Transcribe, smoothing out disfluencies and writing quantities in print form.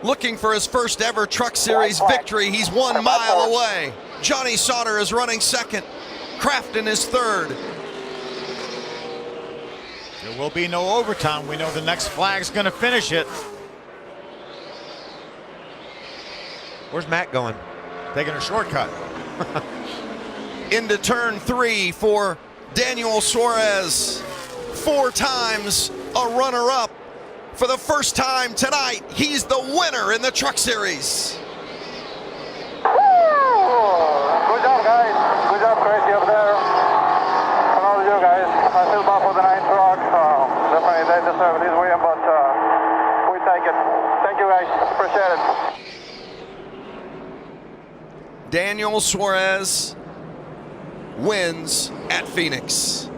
looking for his first ever Truck Series victory. He's 1 mile away. Johnny Sauter is running second. Crafton is third. There will be no overtime. We know the next flag's going to finish it. Where's Matt going? Taking a shortcut. Into turn 3 for Daniel Suarez. 4 times a runner-up. For the first time tonight, he's the winner in the Truck Series. Good job, guys. Good job, Crazy, up there. And all of you guys. I feel bad for the 9th truck. Definitely they deserve this win, but we take it. Thank you, guys. Appreciate it. Daniel Suarez wins at Phoenix.